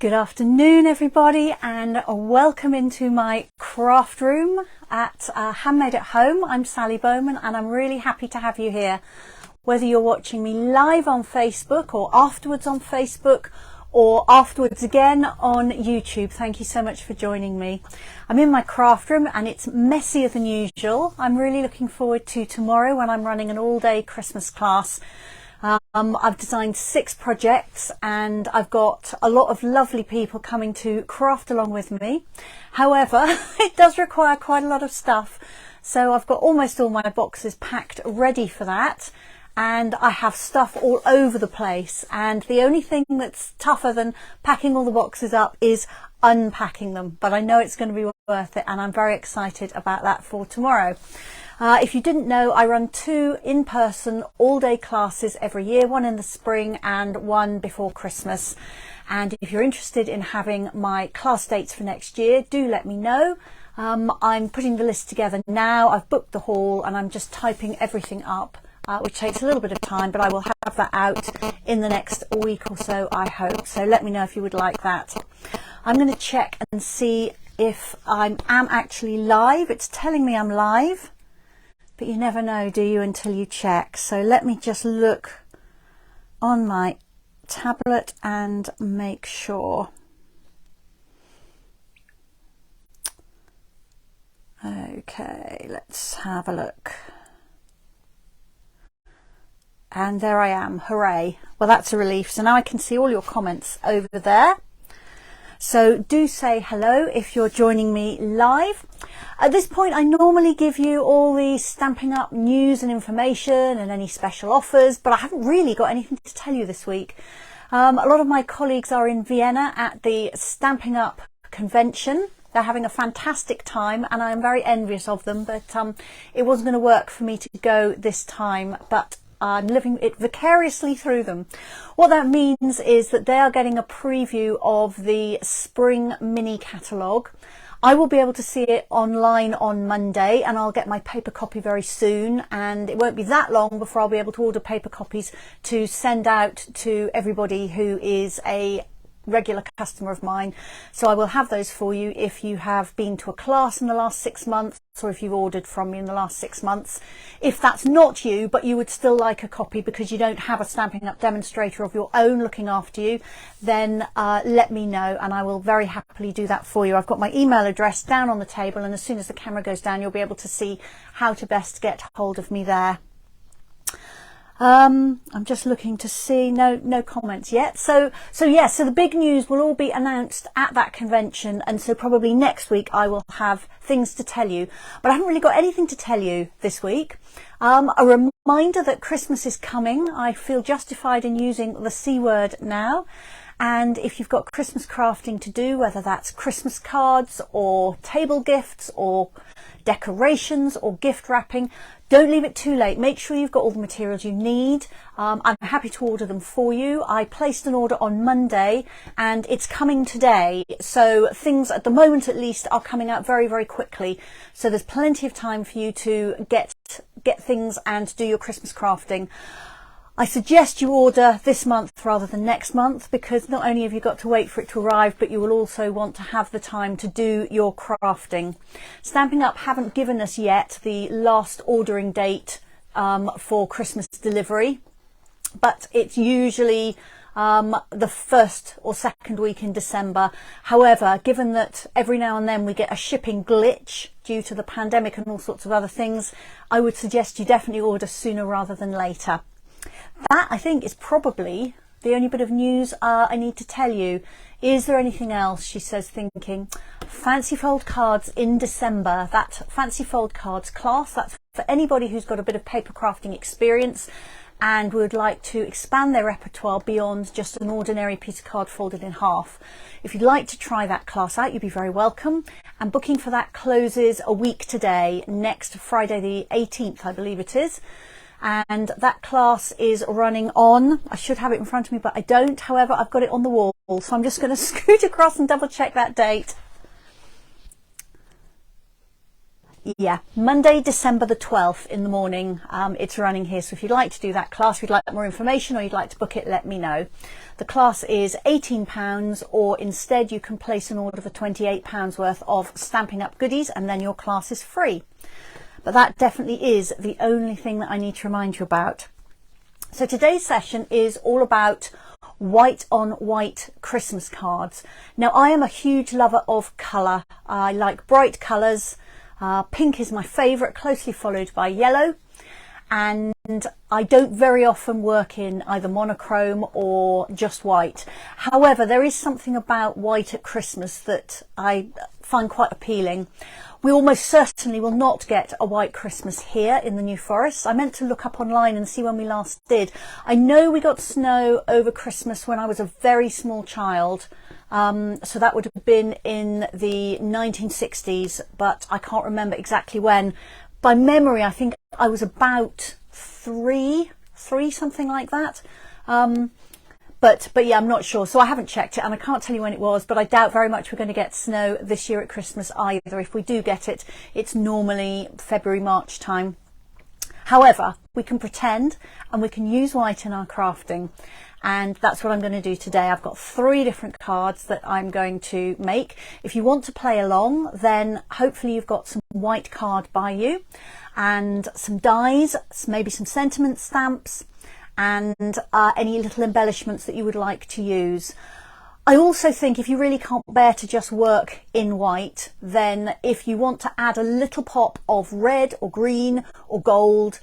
Good afternoon everybody, and welcome into my craft room at Handmade at Home. I'm Sally Bowman and I'm really happy to have you here. Whether you're watching me live on Facebook or afterwards on Facebook or afterwards again on YouTube, thank you so much for joining me. I'm in my craft room and it's messier than usual. I'm really looking forward to tomorrow when I'm running an all-day Christmas class. I've designed 6 projects and I've got a lot of lovely people coming to craft along with me. However, it does require quite a lot of stuff. So I've got almost all my boxes packed ready for that. And I have stuff all over the place. And the only thing that's tougher than packing all the boxes up is unpacking them. But I know it's going to be worth it and I'm very excited about that for tomorrow. If you didn't know, I run 2 in-person all-day classes every year, one in the spring and one before Christmas. And if you're interested in having my class dates for next year, do let me know. I'm putting the list together now. I've booked the hall and I'm just typing everything up, which takes a little bit of time, but I will have that out in the next week or so, I hope. So let me know if you would like that. I'm going to check and see if I am actually live. It's telling me I'm live. But you never know, do you, until you check. So let me just look on my tablet and make sure. Okay, let's have a look. And there I am, hooray. Well, that's a relief. So now I can see all your comments over there. So do say hello if you're joining me live. At this point, I normally give you all the Stampin' Up news and information and any special offers, but I haven't really got anything to tell you this week. A lot of my colleagues are in Vienna at the Stampin' Up convention. They're having a fantastic time and I'm very envious of them, but it wasn't going to work for me to go this time, but I'm living it vicariously through them. What that means is that they are getting a preview of the spring mini catalogue. I will be able to see it online on Monday and I'll get my paper copy very soon, and it won't be that long before I'll be able to order paper copies to send out to everybody who is a regular customer of mine. So I will have those for you if you have been to a class in the last 6 months or if you've ordered from me in the last 6 months. If that's not you, but you would still like a copy because you don't have a Stampin' Up demonstrator of your own looking after you, then let me know and I will very happily do that for you. I've got my email address down on the table, and as soon as the camera goes down you'll be able to see how to best get hold of me there. I'm just looking to see, no comments yet. So the big news will all be announced at that convention, and so probably next week I will have things to tell you, but I haven't really got anything to tell you this week. A reminder that Christmas is coming. I feel justified in using the C word now. And if you've got Christmas crafting to do, whether that's Christmas cards or table gifts or decorations or gift wrapping, don't leave it too late. Make sure you've got all the materials you need. I'm happy to order them for you. I placed an order on Monday and it's coming today. So things at the moment at least are coming out very, very quickly. So there's plenty of time for you to get things and do your Christmas crafting. I suggest you order this month rather than next month, because not only have you got to wait for it to arrive, but you will also want to have the time to do your crafting. Stampin' Up haven't given us yet the last ordering date for Christmas delivery, but it's usually the first or second week in December. However, given that every now and then we get a shipping glitch due to the pandemic and all sorts of other things, I would suggest you definitely order sooner rather than later. That, I think, is probably the only bit of news I need to tell you. Is there anything else? She says, thinking. Fancy fold cards in December. That fancy fold cards class, that's for anybody who's got a bit of paper crafting experience and would like to expand their repertoire beyond just an ordinary piece of card folded in half. If you'd like to try that class out, you'd be very welcome. And booking for that closes a week today, next Friday the 18th, I believe it is. And that class is running on, I should have it in front of me, but I don't. However, I've got it on the wall, so I'm just going to scoot across and double check that date. Yeah, Monday, December the 12th in the morning. It's running here. So if you'd like to do that class, if you'd like more information or you'd like to book it, let me know. The class is £18, or instead you can place an order for £28 worth of Stampin' Up goodies, and then your class is free. But that definitely is the only thing that I need to remind you about. So today's session is all about white on white Christmas cards. Now, I am a huge lover of colour. I like bright colours. Pink is my favourite, closely followed by yellow. And I don't very often work in either monochrome or just white. However, there is something about white at Christmas that I find quite appealing. We almost certainly will not get a white Christmas here in the New Forest. I meant to look up online and see when we last did. I know we got snow over Christmas when I was a very small child. So that would have been in the 1960s, but I can't remember exactly when. By memory, I think I was about three, something like that. But yeah, I'm not sure. So I haven't checked it and I can't tell you when it was, but I doubt very much we're going to get snow this year at Christmas either. If we do get it, it's normally February, March time. However, we can pretend and we can use white in our crafting. And that's what I'm going to do today. I've got 3 different cards that I'm going to make. If you want to play along, then hopefully you've got some white card by you and some dies, maybe some sentiment stamps, and any little embellishments that you would like to use. I also think if you really can't bear to just work in white, then if you want to add a little pop of red or green or gold,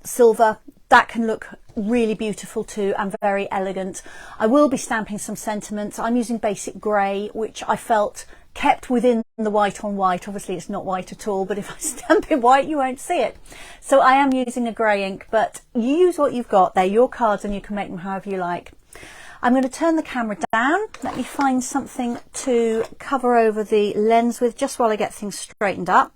silver, that can look really beautiful too and very elegant. I will be stamping some sentiments. I'm using basic grey, which I felt kept within the white on white. Obviously it's not white at all, but if I stamp it white you won't see it. So I am using a grey ink, but you use what you've got. They're your cards and you can make them however you like. I'm going to turn the camera down. Let me find something to cover over the lens with just while I get things straightened up.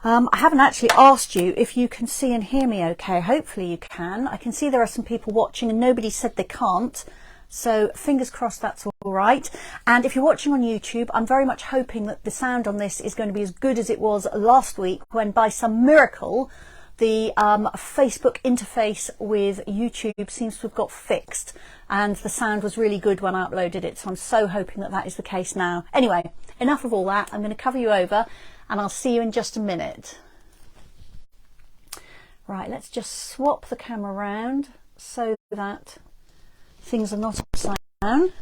I haven't actually asked you if you can see and hear me okay. Hopefully you can. I can see there are some people watching and nobody said they can't. So fingers crossed that's all right. And if you're watching on YouTube, I'm very much hoping that the sound on this is going to be as good as it was last week when by some miracle the Facebook interface with YouTube seems to have got fixed and the sound was really good when I uploaded it. So I'm so hoping that that is the case now. Anyway, enough of all that. I'm going to cover you over and I'll see you in just a minute. Right, let's just swap the camera around so that things are not upside down.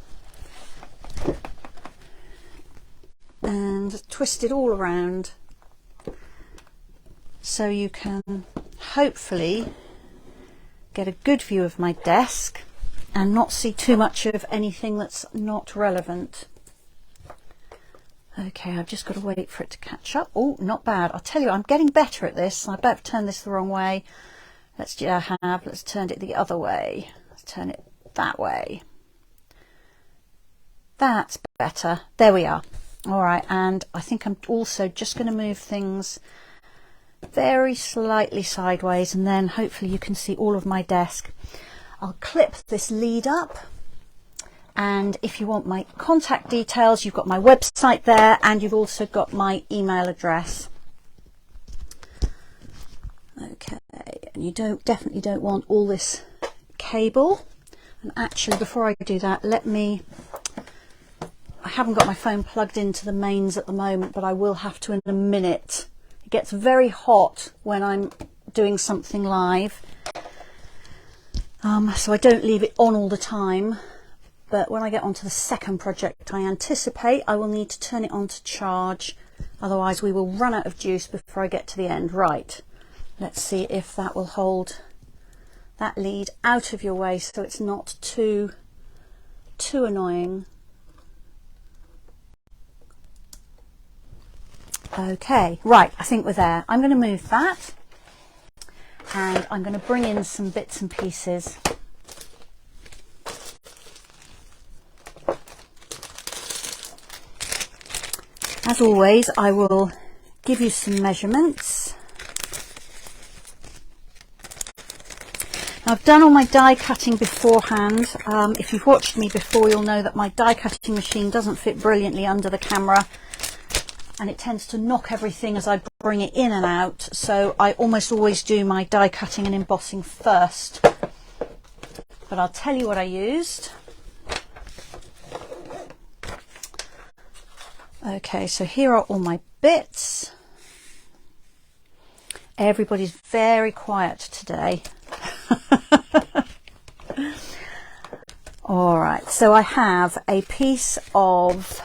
And twist it all around so you can hopefully get a good view of my desk and not see too much of anything that's not relevant. Okay, I've just got to wait for it to catch up. Oh, not bad. I'll tell you, I'm getting better at this. I better turn this the wrong way. Let's turn it the other way. Let's turn it that way. That's better. There we are. All right, and I think I'm also just going to move things very slightly sideways and then hopefully you can see all of my desk. I'll clip this lead up. And if you want my contact details, you've got my website there and you've also got my email address. Okay, and you definitely don't want all this cable. And actually, before I do that, I haven't got my phone plugged into the mains at the moment, but I will have to in a minute. It gets very hot when I'm doing something live. So I don't leave it on all the time. But when I get onto the second project, I anticipate I will need to turn it on to charge. Otherwise, we will run out of juice before I get to the end. Right, let's see if that will hold that lead out of your way so it's not too annoying. Okay, right, I think we're there. I'm going to move that and I'm going to bring in some bits and pieces. As always, I will give you some measurements. Now, I've done all my die cutting beforehand. If you've watched me before, you'll know that my die cutting machine doesn't fit brilliantly under the camera. and it tends to knock everything as I bring it in and out, so I almost always do my die cutting and embossing first. But I'll tell you what I used. Okay, so here are all my bits. Everybody's very quiet today. All right, so I have a piece of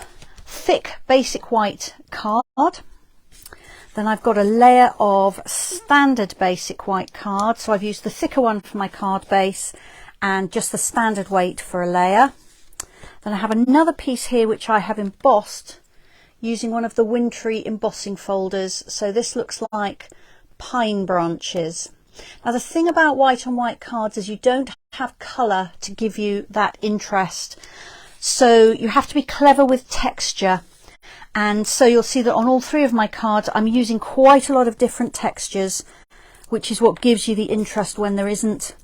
thick basic white card. Then I've got a layer of standard basic white card. So I've used the thicker one for my card base and just the standard weight for a layer. Then I have another piece here which I have embossed using one of the wintry embossing folders. So this looks like pine branches. Now the thing about white on white cards is you don't have colour to give you that interest, so you have to be clever with texture. And so you'll see that on all three of my cards I'm using quite a lot of different textures, which is what gives you the interest when there isn't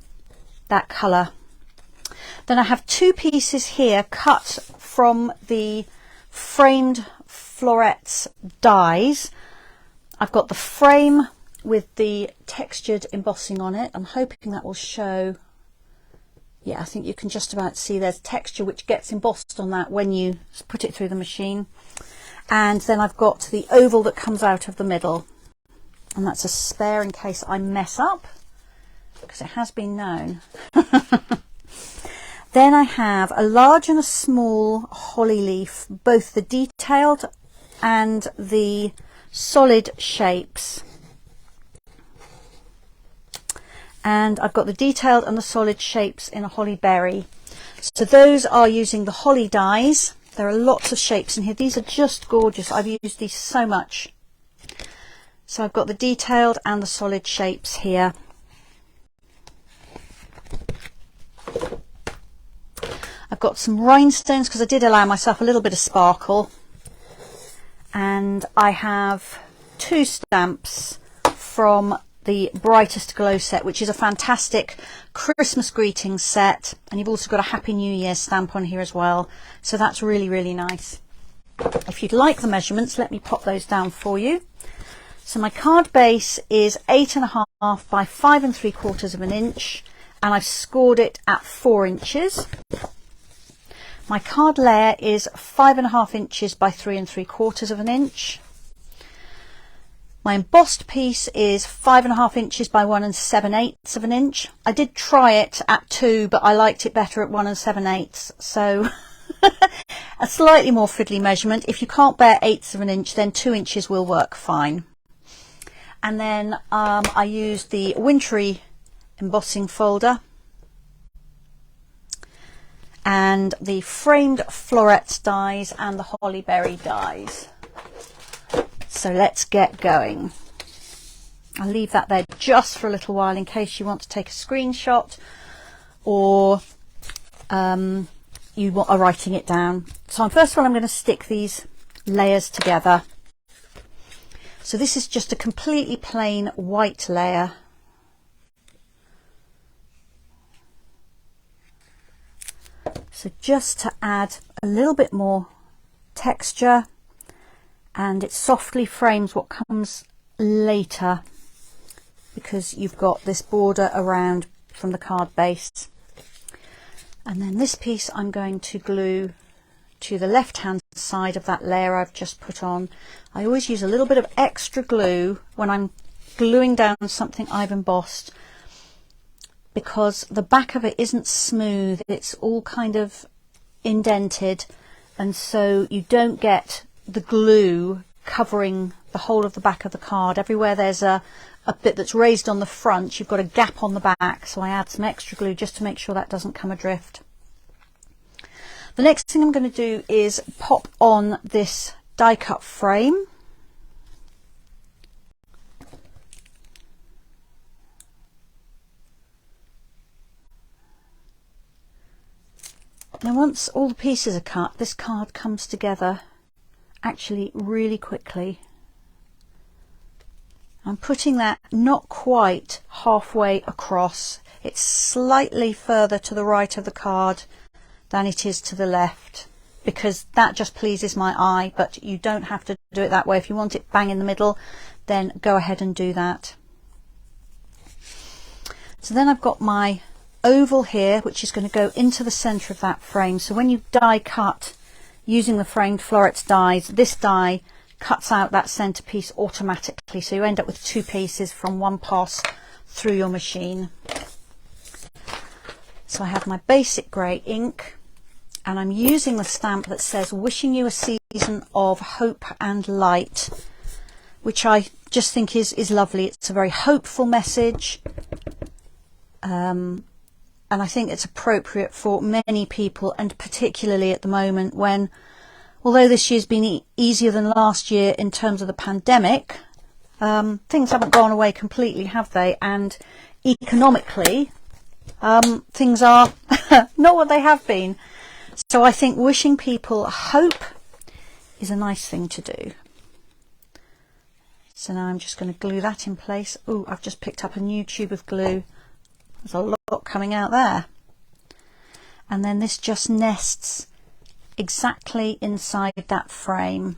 that colour. Then I have two pieces here cut from the framed florets dies. I've got the frame with the textured embossing on it. I'm hoping that will show. Yeah, I think you can just about see there's texture which gets embossed on that when you put it through the machine. And then I've got the oval that comes out of the middle, and that's a spare in case I mess up, because it has been known. Then I have a large and a small holly leaf, both the detailed and the solid shapes. And I've got the detailed and the solid shapes in a holly berry. So those are using the holly dies. There are lots of shapes in here. These are just gorgeous. I've used these so much. So I've got the detailed and the solid shapes here. I've got some rhinestones because I did allow myself a little bit of sparkle. And I have two stamps from the Brightest Glow set, which is a fantastic Christmas greetings set, and you've also got a Happy New Year stamp on here as well, so that's really, really nice. If you'd like the measurements, let me pop those down for you. So my card base is 8.5 by 5 3/4 of an inch, and I've scored it at 4 inches. My card layer is 5.5 inches by 3 3/4 of an inch. My embossed piece is 5.5 inches by 1 7/8 of an inch. I did try it at 2, but I liked it better at 1 7/8, so a slightly more fiddly measurement. If you can't bear 1/8 of an inch, then 2 inches will work fine. And then I used the wintry embossing folder and the framed florets dies and the holly berry dies. So let's get going. I'll leave that there just for a little while in case you want to take a screenshot or you are writing it down. So first of all, I'm going to stick these layers together. So this is just a completely plain white layer. So just to add a little bit more texture, and it softly frames what comes later because you've got this border around from the card base. And then this piece I'm going to glue to the left hand side of that layer I've just put on. I always use a little bit of extra glue when I'm gluing down something I've embossed, because the back of it isn't smooth, it's all kind of indented, and so you don't get the glue covering the whole of the back of the card. Everywhere there's a bit that's raised on the front, you've got a gap on the back, so I add some extra glue just to make sure that doesn't come adrift. The next thing I'm going to do is pop on this die cut frame. Now once all the pieces are cut, this card comes together actually really quickly. I'm putting that not quite halfway across. It's slightly further to the right of the card than it is to the left. because that just pleases my eye, but you don't have to do it that way. If you want it bang in the middle, then go ahead and do that. So then I've got my oval here, which is going to go into the center of that frame. So when you die cut using the framed florets dies, this die cuts out that centerpiece automatically, so you end up with two pieces from one pass through your machine. So I have my basic grey ink, and I'm using the stamp that says wishing you a season of hope and light, which I just think is lovely. It's a very hopeful message, and I think it's appropriate for many people, and particularly at the moment when, although this year's been easier than last year in terms of the pandemic, things haven't gone away completely, have they? And economically, things are not what they have been. So I think wishing people hope is a nice thing to do. So now I'm just going to glue that in place. Oh, I've just picked up a new tube of glue. There's a lot coming out there. And then this just nests exactly inside that frame.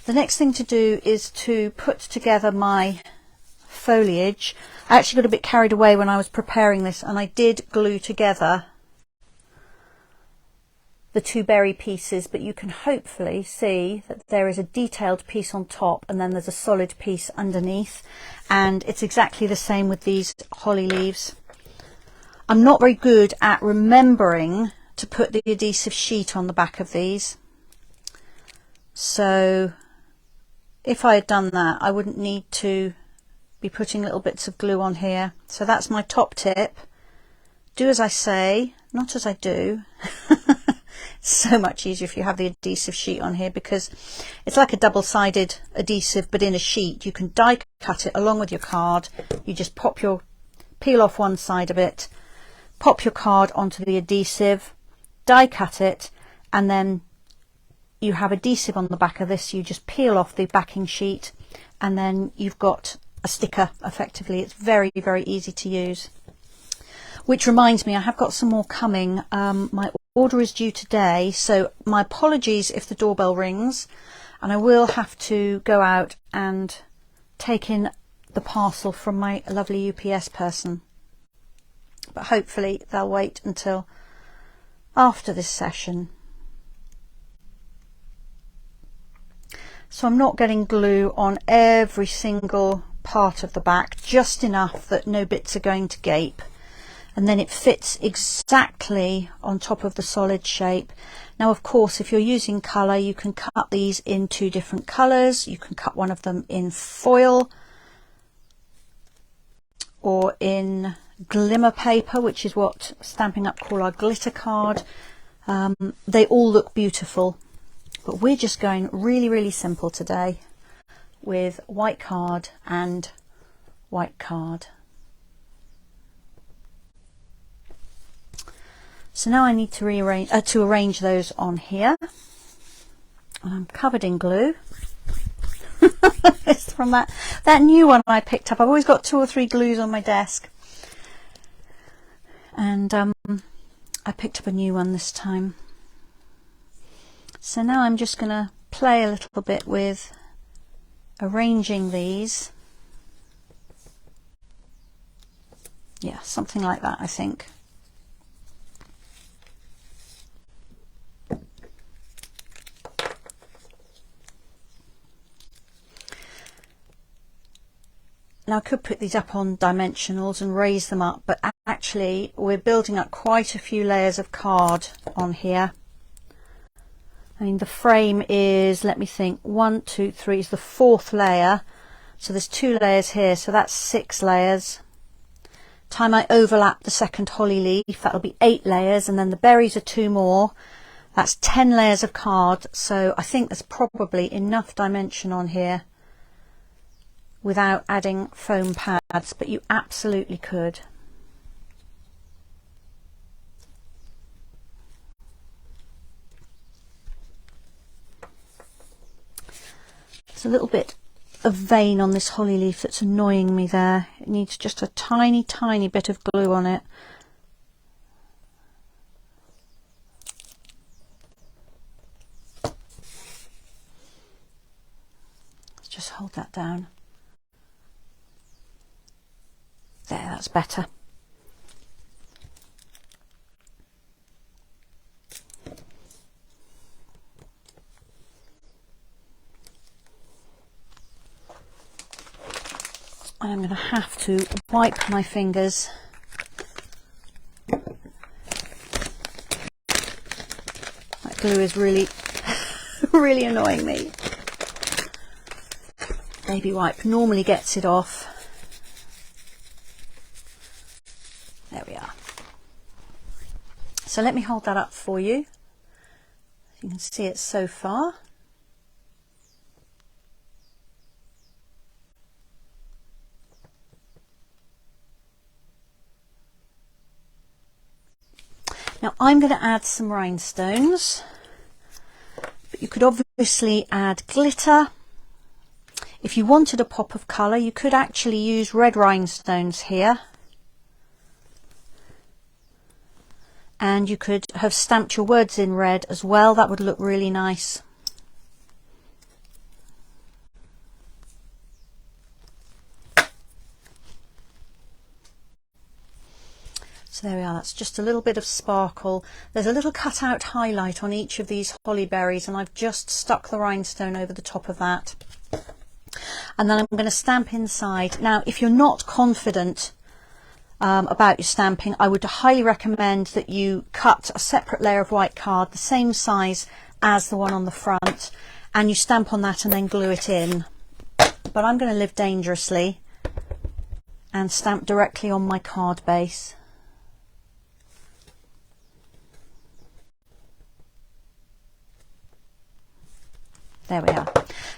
The next thing to do is to put together my foliage. I actually got a bit carried away when I was preparing this, and I did glue together the two berry pieces, but you can hopefully see that there is a detailed piece on top and then there's a solid piece underneath, and it's exactly the same with these holly leaves. I'm not very good at remembering to put the adhesive sheet on the back of these, so if I had done that I wouldn't need to be putting little bits of glue on here. So that's my top tip. Do as I say, not as I do. So much easier if you have the adhesive sheet on here, because it's like a double-sided adhesive but in a sheet. You can die cut it along with your card. You just peel off one side of it, pop your card onto the adhesive, die cut it, and then you have adhesive on the back of this. You just peel off the backing sheet and then you've got a sticker effectively. It's very, very easy to use. Which reminds me, I have got some more coming. My order is due today, so my apologies if the doorbell rings, and I will have to go out and take in the parcel from my lovely UPS person. But hopefully they'll wait until after this session. So I'm not getting glue on every single part of the back, just enough that no bits are going to gape. And then it fits exactly on top of the solid shape. Now, of course, if you're using colour, you can cut these in two different colours. You can cut one of them in foil or in glimmer paper, which is what Stampin' Up call our glitter card. They all look beautiful, but we're just going really, really simple today with white card and white card. So now I need to arrange those on here. And I'm covered in glue. It's from that new one I picked up. I've always got 2 or 3 glues on my desk. And I picked up a new one this time. So now I'm just going to play a little bit with arranging these. Yeah, something like that, I think. Now I could put these up on dimensionals and raise them up, but actually we're building up quite a few layers of card on here. I mean, the frame is, let me think, 1, 2, 3 is the 4th layer. So there's 2 layers here, so that's 6 layers. Time I overlap the second holly leaf, that'll be 8 layers, and then the berries are 2 more. That's 10 layers of card, so I think there's probably enough dimension on here without adding foam pads, but you absolutely could. There's a little bit a vein on this holly leaf that's annoying me there. It needs just a tiny, tiny bit of glue on it. Let's just hold that down. There, that's better. I'm going to have to wipe my fingers. That glue is really, really annoying me. Baby wipe normally gets it off. There we are. So let me hold that up for you. You can see it so far. Now I'm going to add some rhinestones, but you could obviously add glitter. If you wanted a pop of colour, you could actually use red rhinestones here. And you could have stamped your words in red as well. That would look really nice. So there we are, that's just a little bit of sparkle. There's a little cut out highlight on each of these holly berries, and I've just stuck the rhinestone over the top of that. And then I'm going to stamp inside. Now, if you're not confident about your stamping, I would highly recommend that you cut a separate layer of white card, the same size as the one on the front, and you stamp on that and then glue it in. But I'm going to live dangerously and stamp directly on my card base. There we are.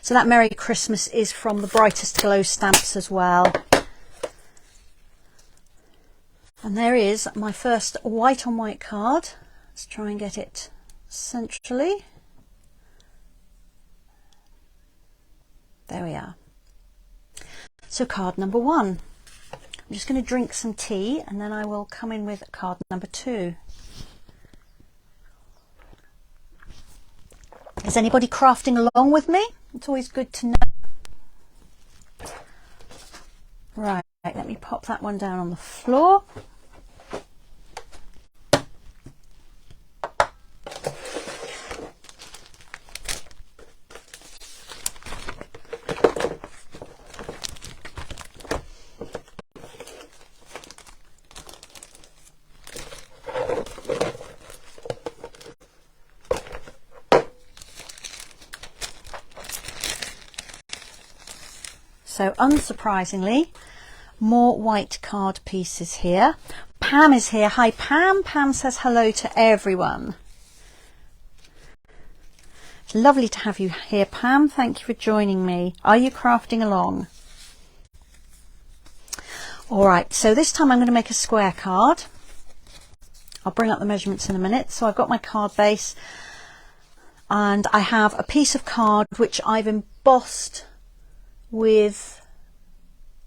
So that Merry Christmas is from the Brightest Glow stamps as well. And there is my first white on white card. Let's try and get it centrally. There we are. So card number 1. I'm just going to drink some tea and then I will come in with card number 2. Is anybody crafting along with me? It's always good to know. Right, let me pop that one down on the floor. So unsurprisingly, more white card pieces here. Pam is here. Hi Pam. Pam says hello to everyone. It's lovely to have you here, Pam. Thank you for joining me. Are you crafting along? All right, so this time I'm going to make a square card. I'll bring up the measurements in a minute. So I've got my card base and I have a piece of card which I've embossed with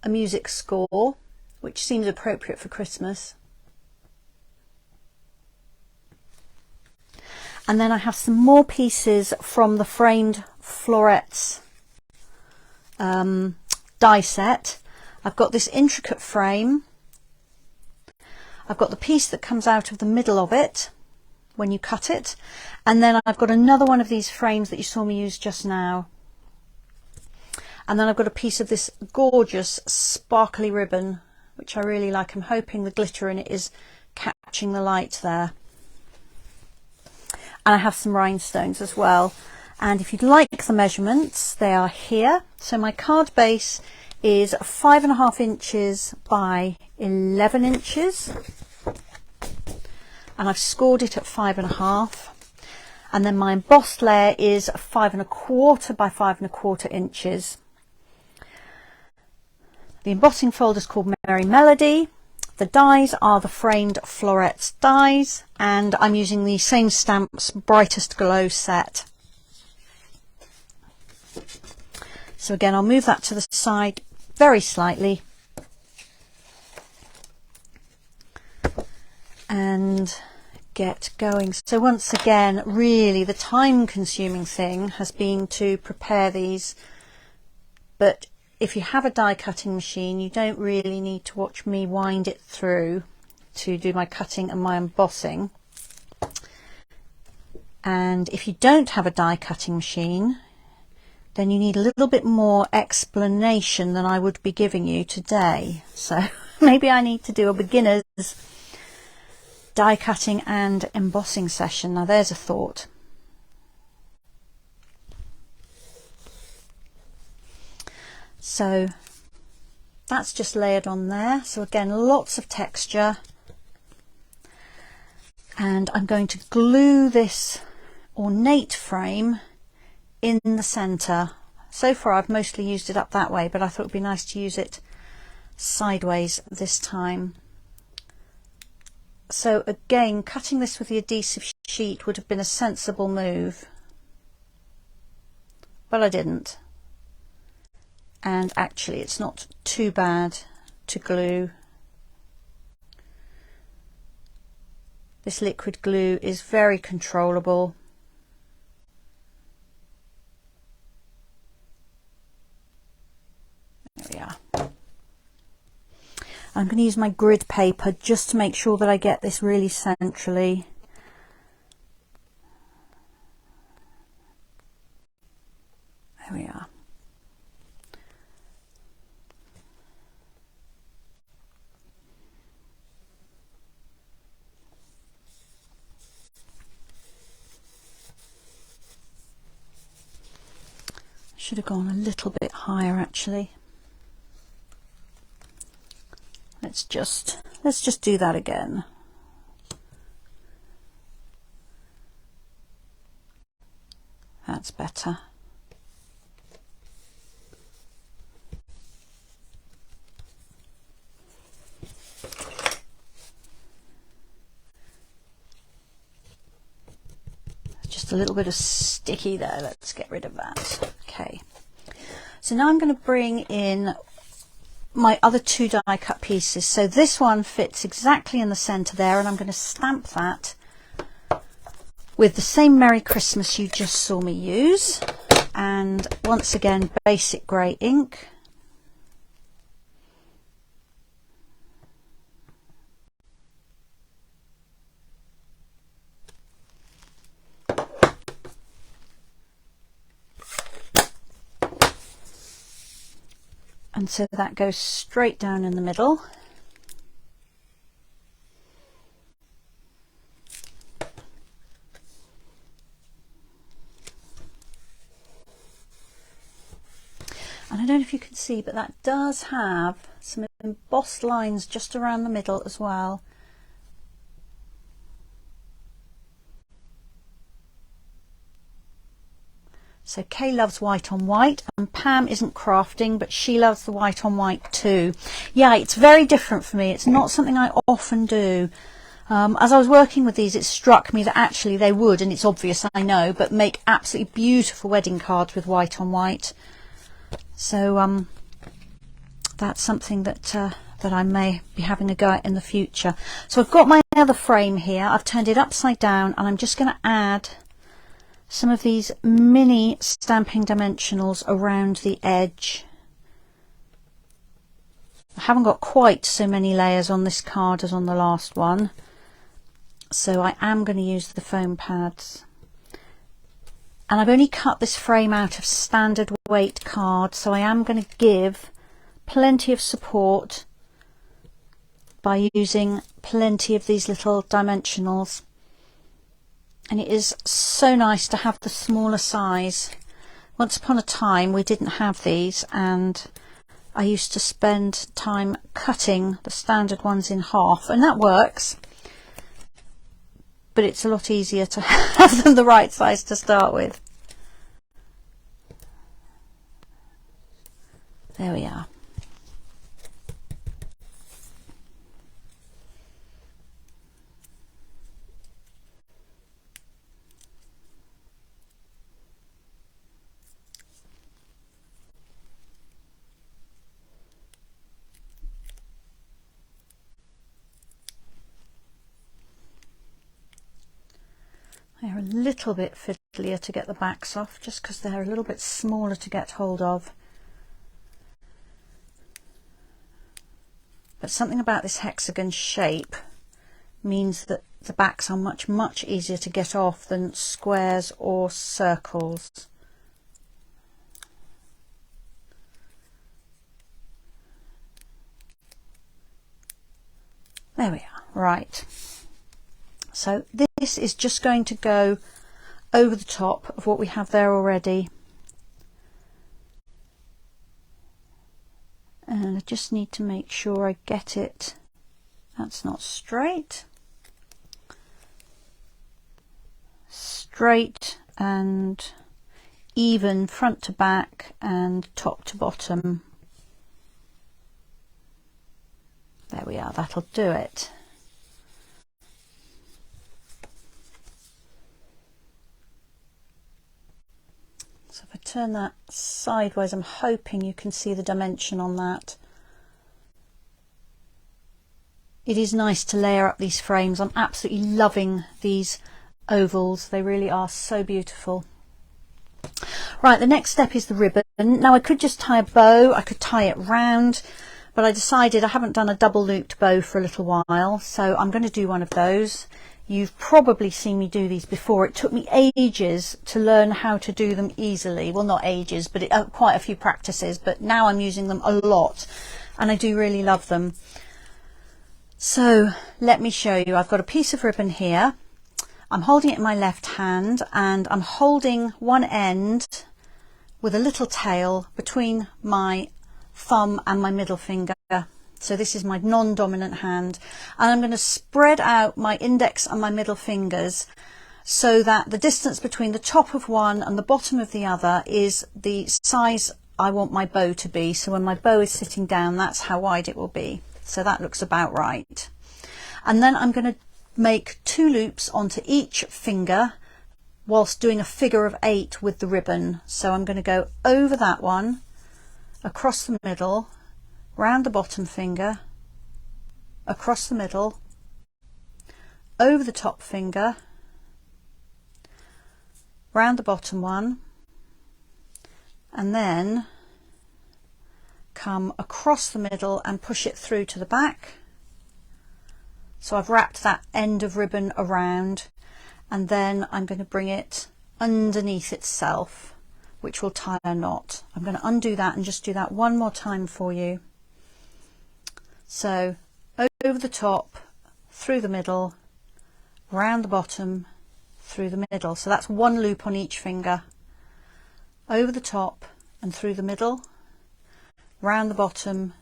a music score, which seems appropriate for Christmas. And then I have some more pieces from the framed florets die set. I've got this intricate frame. I've got the piece that comes out of the middle of it when you cut it. And then I've got another one of these frames that you saw me use just now. And then I've got a piece of this gorgeous sparkly ribbon, which I really like. I'm hoping the glitter in it is catching the light there. And I have some rhinestones as well. And if you'd like the measurements, they are here. So my card base is 5.5 inches by 11 inches. And I've scored it at 5.5. And then my embossed layer is 5.25 by 5.25 inches. The embossing folder is called Merry Melody. The dies are the framed florets dies, and I'm using the same stamps Brightest Glow set. So again, I'll move that to the side very slightly and get going. So once again, really the time consuming thing has been to prepare these, but if you have a die cutting machine, you don't really need to watch me wind it through to do my cutting and my embossing. And if you don't have a die cutting machine, then you need a little bit more explanation than I would be giving you today. So maybe I need to do a beginner's die cutting and embossing session. Now there's a thought. So that's just layered on there. So again, lots of texture. And I'm going to glue this ornate frame in the center. So far I've mostly used it up that way, but I thought it'd be nice to use it sideways this time. So again, cutting this with the adhesive sheet would have been a sensible move, but I didn't. And actually it's not too bad to glue. This liquid glue is very controllable. There we are. I'm going to use my grid paper just to make sure that I get this really centrally. There we are. Should have gone a little bit higher actually. Let's just do that again. That's better. Just a little bit of sticky there. Let's get rid of that. Okay. So now I'm going to bring in my other two die cut pieces. So this one fits exactly in the center there, and I'm going to stamp that with the same Merry Christmas you just saw me use, and once again basic grey ink. And so that goes straight down in the middle. And I don't know if you can see, but that does have some embossed lines just around the middle as well. So Kay loves white on white, and Pam isn't crafting, but she loves the white on white too. Yeah, it's very different for me. It's not something I often do. As I was working with these, it struck me that actually they would, and it's obvious, I know, but make absolutely beautiful wedding cards with white on white. So that's something that that I may be having a go at in the future. So I've got my other frame here. I've turned it upside down, and I'm just going to add some of these mini stamping dimensionals around the edge. I haven't got quite so many layers on this card as on the last one, so I am going to use the foam pads. And I've only cut this frame out of standard weight card, so I am going to give plenty of support by using plenty of these little dimensionals. And it is so nice to have the smaller size. Once upon a time we didn't have these, and I used to spend time cutting the standard ones in half, and that works, but it's a lot easier to have them the right size to start with. There we are. They're a little bit fiddlier to get the backs off, just because they're a little bit smaller to get hold of. But something about this hexagon shape means that the backs are much easier to get off than squares or circles. There we are. Right. So this is just going to go over the top of what we have there already. And I just need to make sure I get it. That's not straight. Straight and even front to back and top to bottom. There we are, that'll do it. So if I turn that sideways, I'm hoping you can see the dimension on that. It is nice to layer up these frames. I'm absolutely loving these ovals. They really are so beautiful. Right, the next step is the ribbon. Now I could just tie a bow, I could tie it round, but I decided I haven't done a double looped bow for a little while, so I'm going to do one of those. You've probably seen me do these before. It took me ages to learn how to do them easily. Well, not ages, but quite a few practices, but now I'm using them a lot and I do really love them. So let me show you. I've got a piece of ribbon here. I'm holding it in my left hand and I'm holding one end with a little tail between my thumb and my middle finger. So this is my non-dominant hand, and I'm going to spread out my index and my middle fingers so that the distance between the top of one and the bottom of the other is the size I want my bow to be. So when my bow is sitting down, that's how wide it will be. So that looks about right. And then I'm going to make 2 loops onto each finger whilst doing a figure of 8 with the ribbon. So I'm going to go over that one, across the middle, round the bottom finger, across the middle, over the top finger, round the bottom one, and then come across the middle and push it through to the back. So I've wrapped that end of ribbon around, and then I'm going to bring it underneath itself, which will tie a knot. I'm going to undo that and just do that one more time for you. So over the top, through the middle, round the bottom, through the middle. So that's 1 loop on each finger. Over the top and through the middle, round the bottom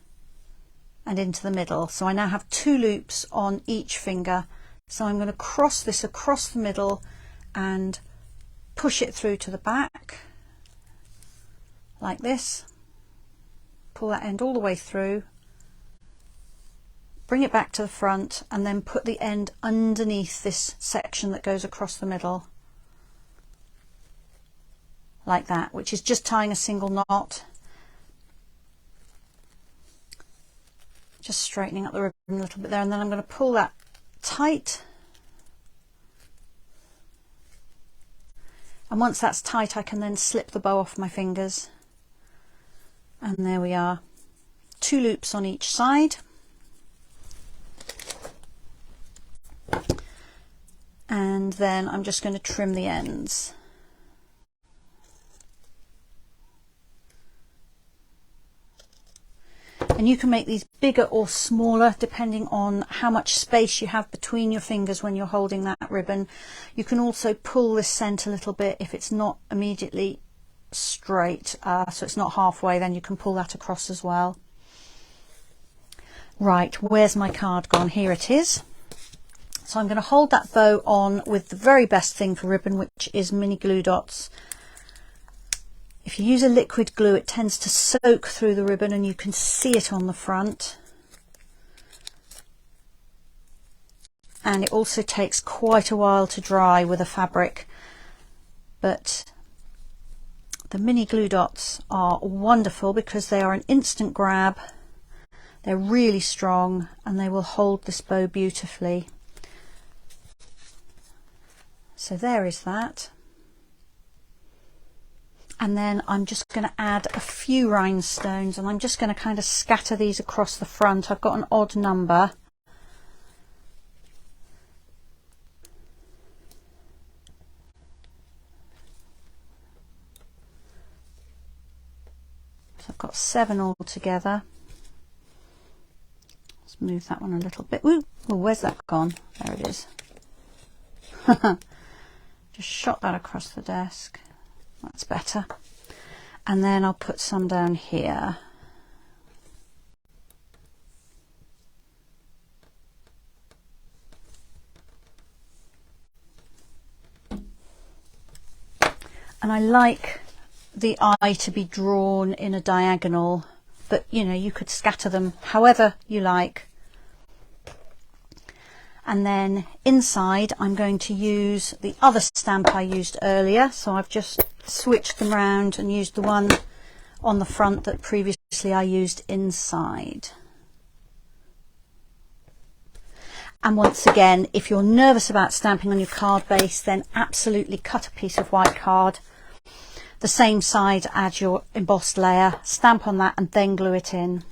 and into the middle. So I now have 2 loops on each finger. So I'm going to cross this across the middle and push it through to the back like this. Pull that end all the way through. Bring it back to the front and then put the end underneath this section that goes across the middle like that, which is just tying a single knot. Just straightening up the ribbon a little bit there, and then I'm going to pull that tight, and once that's tight I can then slip the bow off my fingers, and there we are, 2 loops on each side. And then I'm just going to trim the ends. And you can make these bigger or smaller depending on how much space you have between your fingers when you're holding that ribbon. You can also pull this scent a little bit if it's not immediately straight, so it's not halfway, then you can pull that across as well. Right, where's my card gone? Here it is. So I'm going to hold that bow on with the very best thing for ribbon, which is mini glue dots. If you use a liquid glue, it tends to soak through the ribbon and you can see it on the front. And it also takes quite a while to dry with a fabric. But the mini glue dots are wonderful because they are an instant grab. They're really strong and they will hold this bow beautifully. So there is that. And then I'm just going to add a few rhinestones, and I'm just going to kind of scatter these across the front. I've got an odd number. So I've got 7 altogether. Let's move that one a little bit. Ooh, oh, where's that gone? There it is. Just shot that across the desk. That's better. And then I'll put some down here. And I like the eye to be drawn in a diagonal, but you know, you could scatter them however you like. And then inside I'm going to use the other stamp I used earlier, so I've just switched them around and used the one on the front that previously I used inside. And once again, if you're nervous about stamping on your card base, then absolutely cut a piece of white card the same side as your embossed layer, stamp on that and then glue it in.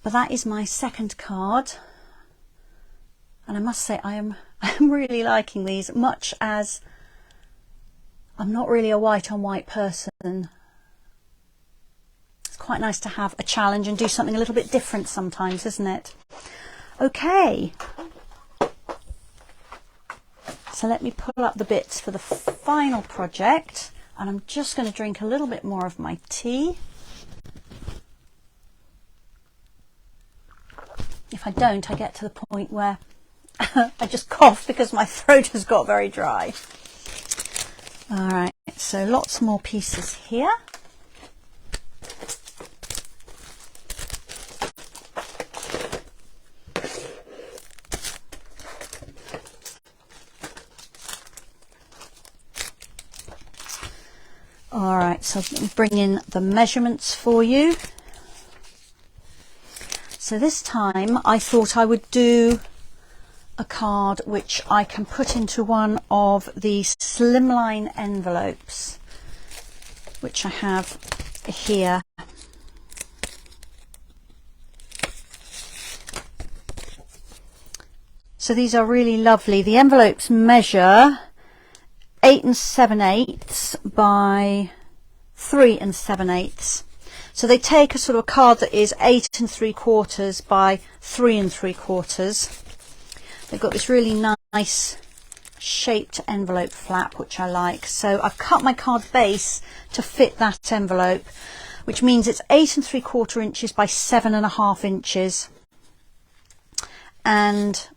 But that is my second card. And I must say I'm really liking these, much as I'm not really a white on white person. It's quite nice to have a challenge and do something a little bit different sometimes, isn't it? Okay. So let me pull up the bits for the final project, and I'm just going to drink a little bit more of my tea. If I don't, I get to the point where I just cough because my throat has got very dry. All right, so lots more pieces here. All right, so let me bring in the measurements for you. So this time I thought I would do a card which I can put into one of the slimline envelopes, which I have here. So these are really lovely. The envelopes measure 8 7/8 by 3 7/8. So they take a sort of card that is 8 3/4 by 3 3/4. They've got this really nice shaped envelope flap, which I like. So I've cut my card base to fit that envelope, which means it's 8 3/4 inches by 7.5 inches. And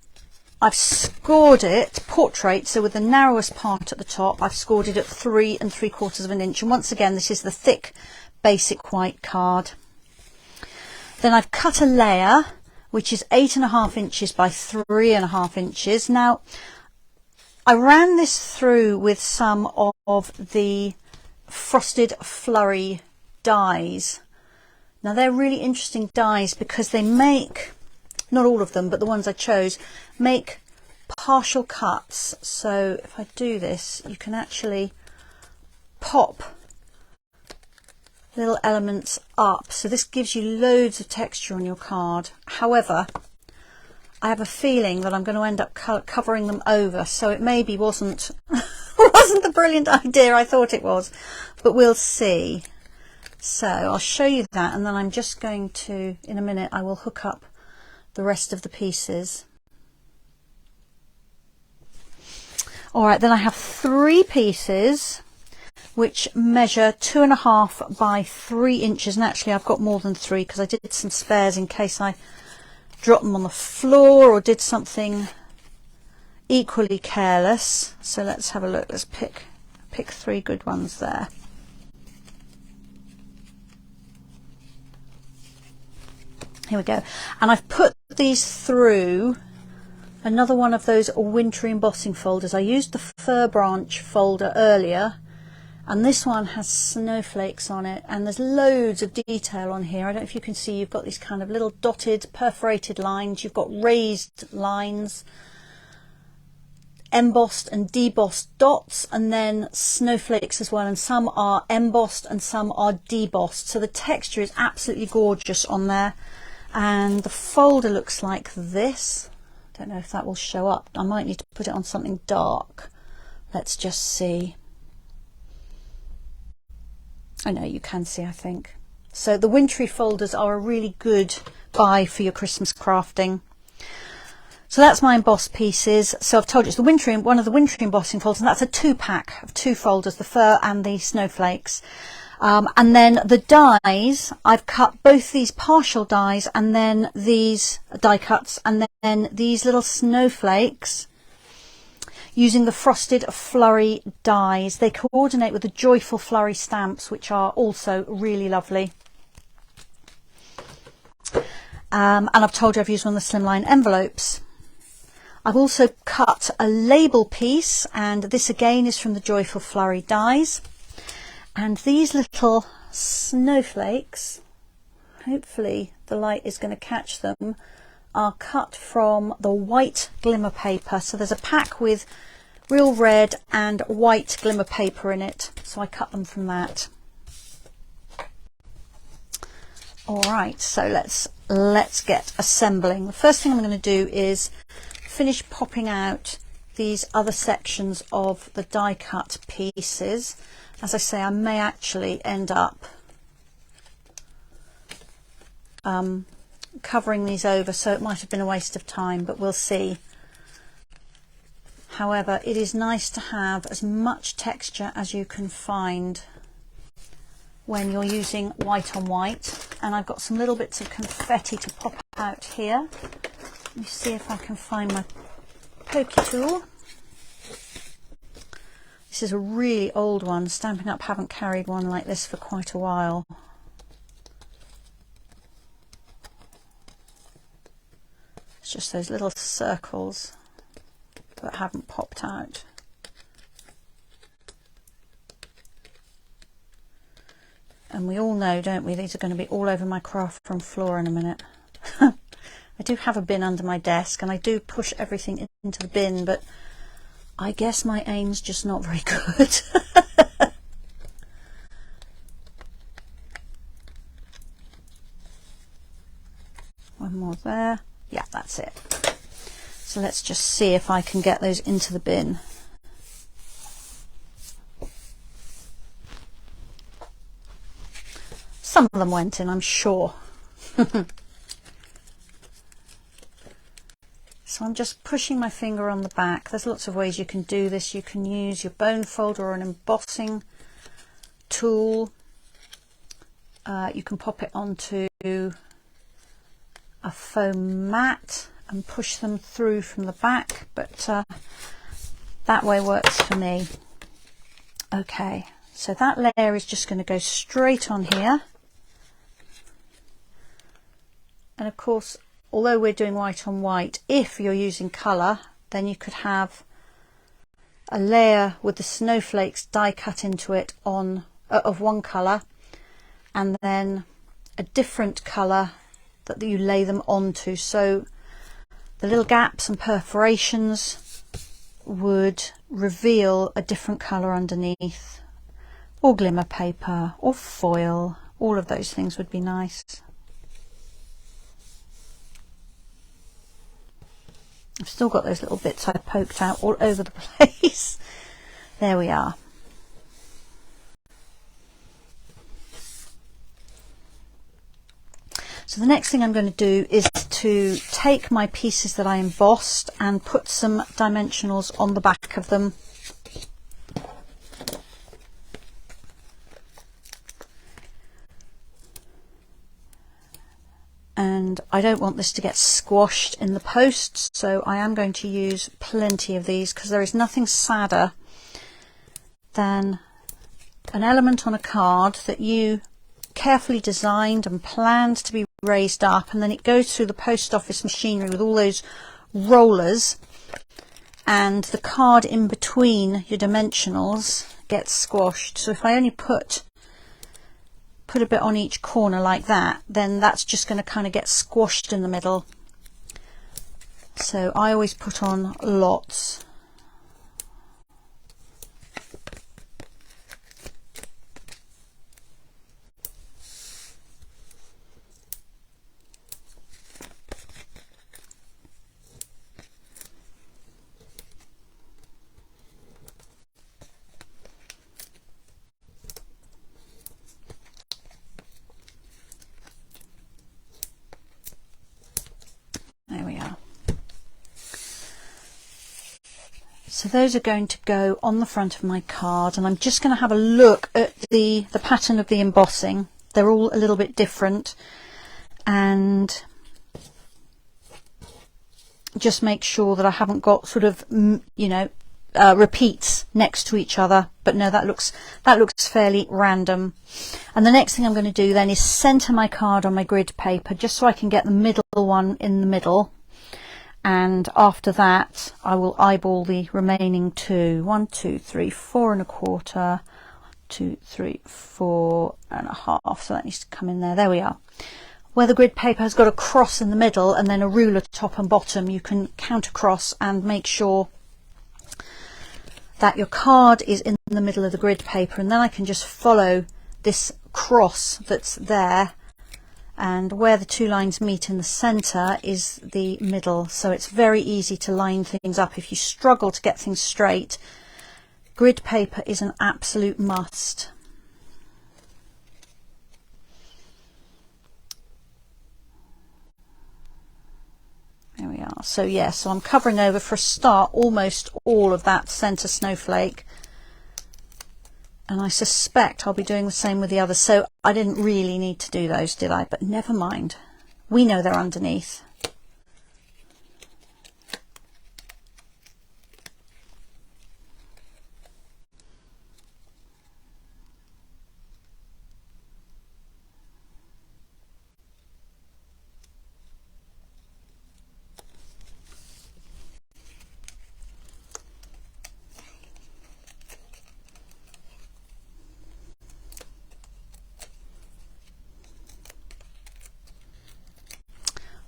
I've scored it portrait, so with the narrowest part at the top, I've scored it at 3 3/4 inch. And once again, this is the thick basic white card. Then I've cut a layer which is 8.5 inches by 3.5 inches. Now I ran this through with some of the frosted flurry dies. Now they're really interesting dies because they make, not all of them, but the ones I chose, make partial cuts. So if I do this, you can actually pop little elements up, so this gives you loads of texture on your card. However, I have a feeling that I'm going to end up covering them over, so it maybe wasn't the brilliant idea I thought it was, but we'll see. So I'll show you that, and then I'm just going to, in a minute, I will hook up the rest of the pieces. All right, then I have 3 pieces which measure 2.5 by 3 inches, and actually I've got more than 3 because I did some spares in case I dropped them on the floor or did something equally careless. So let's have a look. Let's pick 3 good ones there. Here we go. And I've put these through another one of those wintry embossing folders. I used the fir branch folder earlier, and this one has snowflakes on it, and there's loads of detail on here. I don't know if you can see, you've got these kind of little dotted perforated lines, you've got raised lines. embossed and debossed dots, and then snowflakes as well, and some are embossed and some are debossed. So the texture is absolutely gorgeous on there, and the folder looks like this. Don't know if that will show up. I might need to put it on something dark. Let's just see. I know you can see, I think. So the wintry folders are a really good buy for your Christmas crafting. So that's my embossed pieces. So I've told you it's the wintry, one of the wintry embossing folders, and that's a 2-pack of 2 folders, the fur and the snowflakes. And then the dies, I've cut both these partial dies and then these die cuts, and then these little snowflakes using the frosted flurry dies. They coordinate with the joyful flurry stamps, which are also really lovely. And I've told you I've used one of the slimline envelopes. I've also cut a label piece, and this again is from the joyful flurry dies. And these little snowflakes, hopefully the light is going to catch them, are cut from the white glimmer paper. So there's a pack with real red and white glimmer paper in it, so I cut them from that. All right, so let's get assembling. The first thing I'm going to do is finish popping out these other sections of the die cut pieces. As I say, I may actually end up covering these over, so it might have been a waste of time, but we'll see. However, it is nice to have as much texture as you can find when you're using white on white. And I've got some little bits of confetti to pop out here. Let me see if I can find my pokey tool. This is a really old one. Stampin' Up! Haven't carried one like this for quite a while. It's just those little circles that haven't popped out. And we all know, don't we, these are going to be all over my craft room floor in a minute. I do have a bin under my desk, and I do push everything into the bin, but I guess my aim's just not very good. One more there. Yeah, that's it. So let's just see if I can get those into the bin. Some of them went in, I'm sure. So I'm just pushing my finger on the back. There's lots of ways you can do this. You can use your bone folder or an embossing tool. You can pop it onto a foam mat and push them through from the back, but that way works for me. Okay, so that layer is just going to go straight on here. And of course, although we're doing white on white, if you're using colour, then you could have a layer with the snowflakes die cut into it of one colour, and then a different colour that you lay them onto. So the little gaps and perforations would reveal a different colour underneath, or glimmer paper or foil. All of those things would be nice. I've still got those little bits I poked out all over the place. There we are. So the next thing I'm going to do is to take my pieces that I embossed and put some dimensionals on the back of them. And I don't want this to get squashed in the post, so I am going to use plenty of these, because there is nothing sadder than an element on a card that you carefully designed and planned to be raised up, and then it goes through the post office machinery with all those rollers, and the card in between your dimensionals gets squashed. So if I only put a bit on each corner like that, then that's just going to kind of get squashed in the middle. So I always put on lots. So those are going to go on the front of my card, and I'm just going to have a look at the pattern of the embossing. They're all a little bit different, and just make sure that I haven't got sort of, you know, repeats next to each other. But no, that looks fairly random. And the next thing I'm going to do then is center my card on my grid paper, just so I can get the middle one in the middle. And after that I will eyeball the remaining two. 1, 2, 3, 4 1/4, 2, 3, 4 1/2. So that needs to come in there. There we are. Where the grid paper has got a cross in the middle and then a ruler top and bottom, you can count across and make sure that your card is in the middle of the grid paper, and then I can just follow this cross that's there, and where the two lines meet in the center is the middle. So it's very easy to line things up if you struggle to get things straight. Grid paper is an absolute must. There we are. So yeah, so I'm covering over for a start almost all of that center snowflake, and I suspect I'll be doing the same with the others. So I didn't really need to do those, did I? But never mind, we know they're underneath.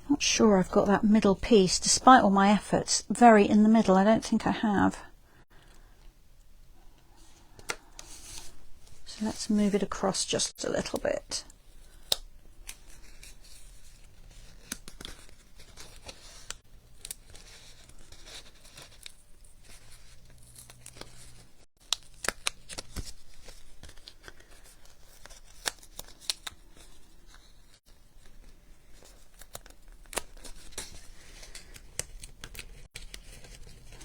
Not sure I've got that middle piece, despite all my efforts, very in the middle. I don't think I have. So let's move it across just a little bit.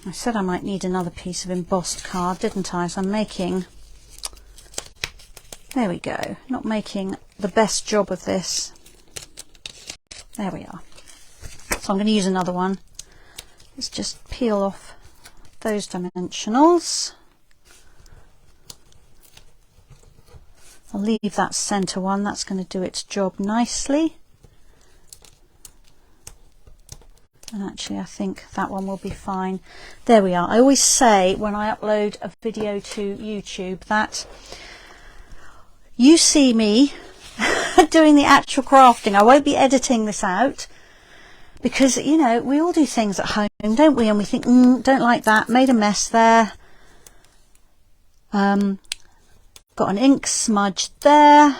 I said I might need another piece of embossed card, didn't I? So I'm making, there we go, not making the best job of this. There we are. So I'm going to use another one. Let's just peel off those dimensionals. I'll leave that center one, that's going to do its job nicely. And actually I think that one will be fine. There we are. I always say when I upload a video to YouTube that you see me doing the actual crafting. I won't be editing this out, because, you know, we all do things at home, don't we? And we think, don't like that, made a mess there. Got an ink smudge there,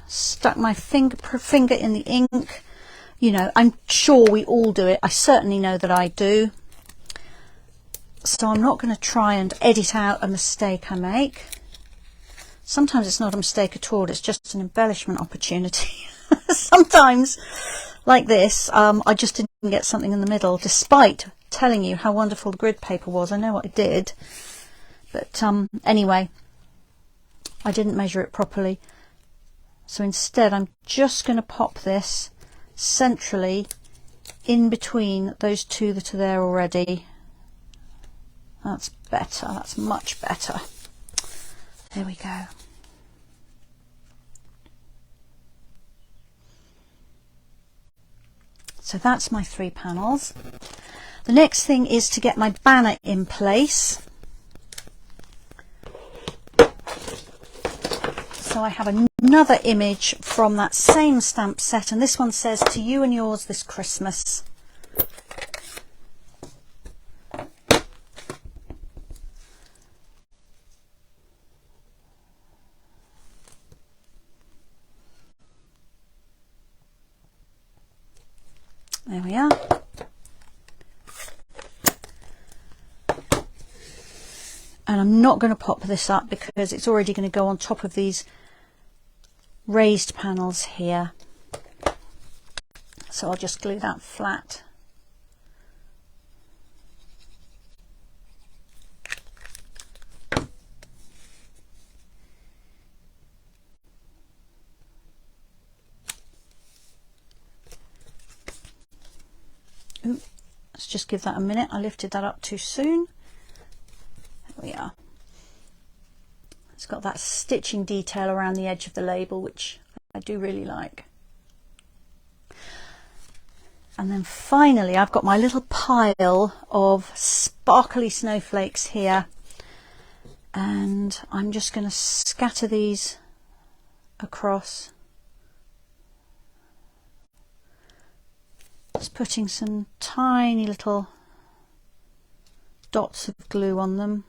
stuck my finger in the ink. You know, I'm sure we all do it. I certainly know that I do. So I'm not going to try and edit out a mistake I make. Sometimes it's not a mistake at all, it's just an embellishment opportunity. Sometimes, like this, I just didn't get something in the middle, despite telling you how wonderful the grid paper was. I know what I did. But anyway, I didn't measure it properly. So instead, I'm just going to pop this centrally in between those two that are there already. That's better, that's much better. There we go. So that's my 3 panels. The next thing is to get my banner in place. So I have another image from that same stamp set, and this one says, "To you and yours this Christmas." There we are. And I'm not going to pop this up because it's already going to go on top of these raised panels here. So I'll just glue that flat. Ooh, let's just give that a minute. I lifted that up too soon. There we are. It's got that stitching detail around the edge of the label, which I do really like. And then finally, I've got my little pile of sparkly snowflakes here. And I'm just going to scatter these across. Just putting some tiny little dots of glue on them.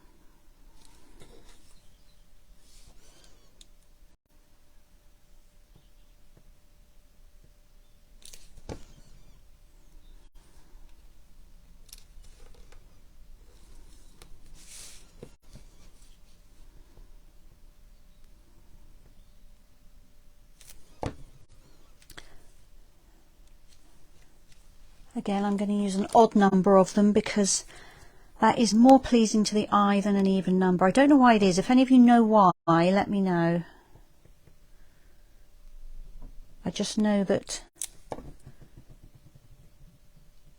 Again, I'm going to use an odd number of them because that is more pleasing to the eye than an even number. I don't know why it is. If any of you know why, let me know. I just know that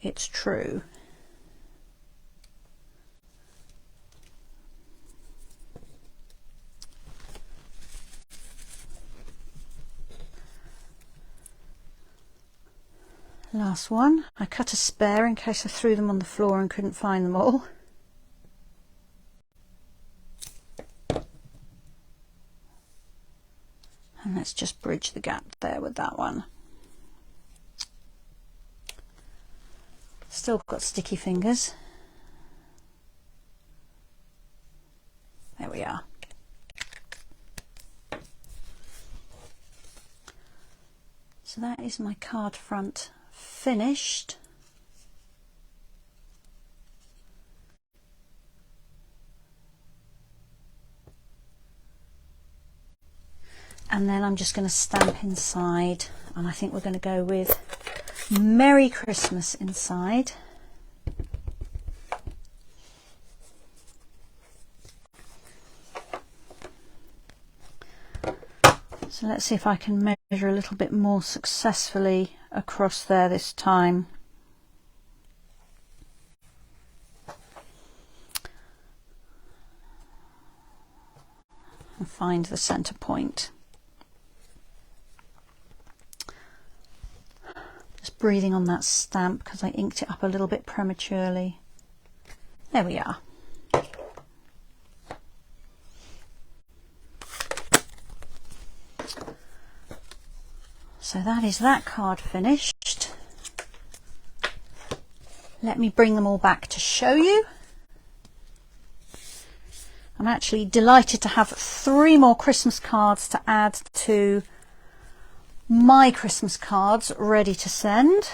it's true. Last one. I cut a spare in case I threw them on the floor and couldn't find them all. And let's just bridge the gap there with that one. Still got sticky fingers. There we are. So that is my card front finished. And then I'm just going to stamp inside, and I think we're going to go with Merry Christmas inside. So let's see if I can measure a little bit more successfully across there this time. And find the center point. Just breathing on that stamp because I inked it up a little bit prematurely. There we are. So that is that card finished. Let me bring them all back to show you. I'm actually delighted to have 3 more Christmas cards to add to my Christmas cards ready to send.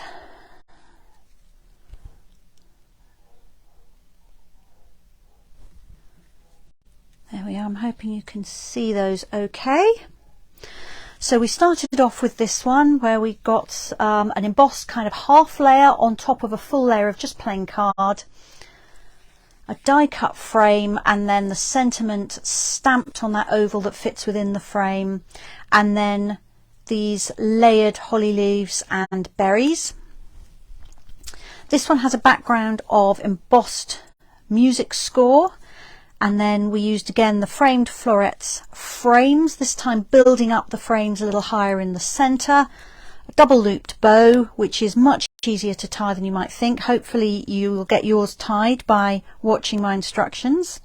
There we are. I'm hoping you can see those okay. So we started off with this one where we got an embossed kind of half layer on top of a full layer of just plain card, a die cut frame, and then the sentiment stamped on that oval that fits within the frame, and then these layered holly leaves and berries. This one has a background of embossed music score, and then we used again the framed florets frames, this time building up the frames a little higher in the center, a double looped bow, which is much easier to tie than you might think. Hopefully you will get yours tied by watching my instructions.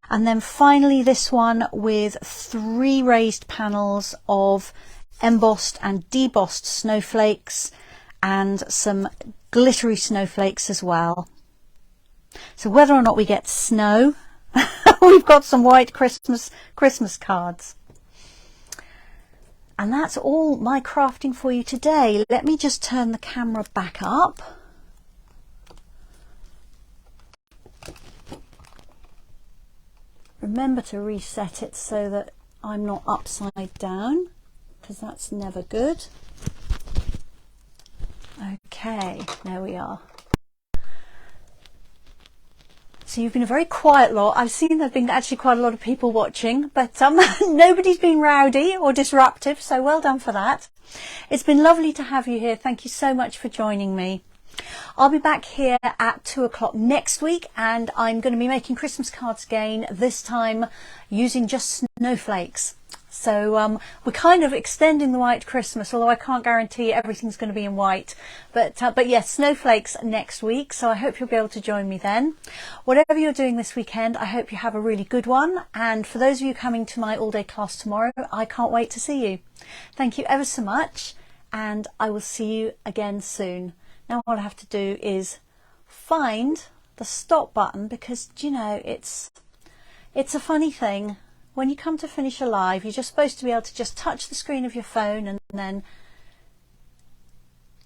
And then finally this one with 3 raised panels of embossed and debossed snowflakes and some glittery snowflakes as well. So whether or not we get snow, we've got some white Christmas cards. And that's all my crafting for you today. Let me just turn the camera back up. Remember to reset it so that I'm not upside down, because that's never good. Okay, there we are. So you've been a very quiet lot. I've seen there've been actually quite a lot of people watching, but nobody's been rowdy or disruptive, so well done for that. It's been lovely to have you here. Thank you so much for joining me. I'll be back here at 2 o'clock next week, and I'm going to be making Christmas cards again, this time using just snowflakes. So we're kind of extending the white Christmas, although I can't guarantee everything's going to be in white. But yes, snowflakes next week, so I hope you'll be able to join me then. Whatever you're doing this weekend, I hope you have a really good one. And for those of you coming to my all-day class tomorrow, I can't wait to see you. Thank you ever so much, and I will see you again soon. Now all I have to do is find the stop button, because, you know, it's a funny thing. When you come to finish a live, you're just supposed to be able to just touch the screen of your phone and then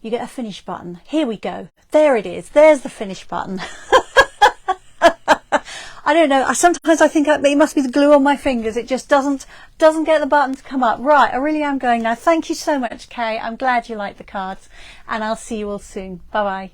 you get a finish button. Here we go. There it is. There's the finish button. I don't know. Sometimes I think it must be the glue on my fingers. It just doesn't get the button to come up. Right, I really am going now. Thank you so much, Kay. I'm glad you like the cards, and I'll see you all soon. Bye-bye.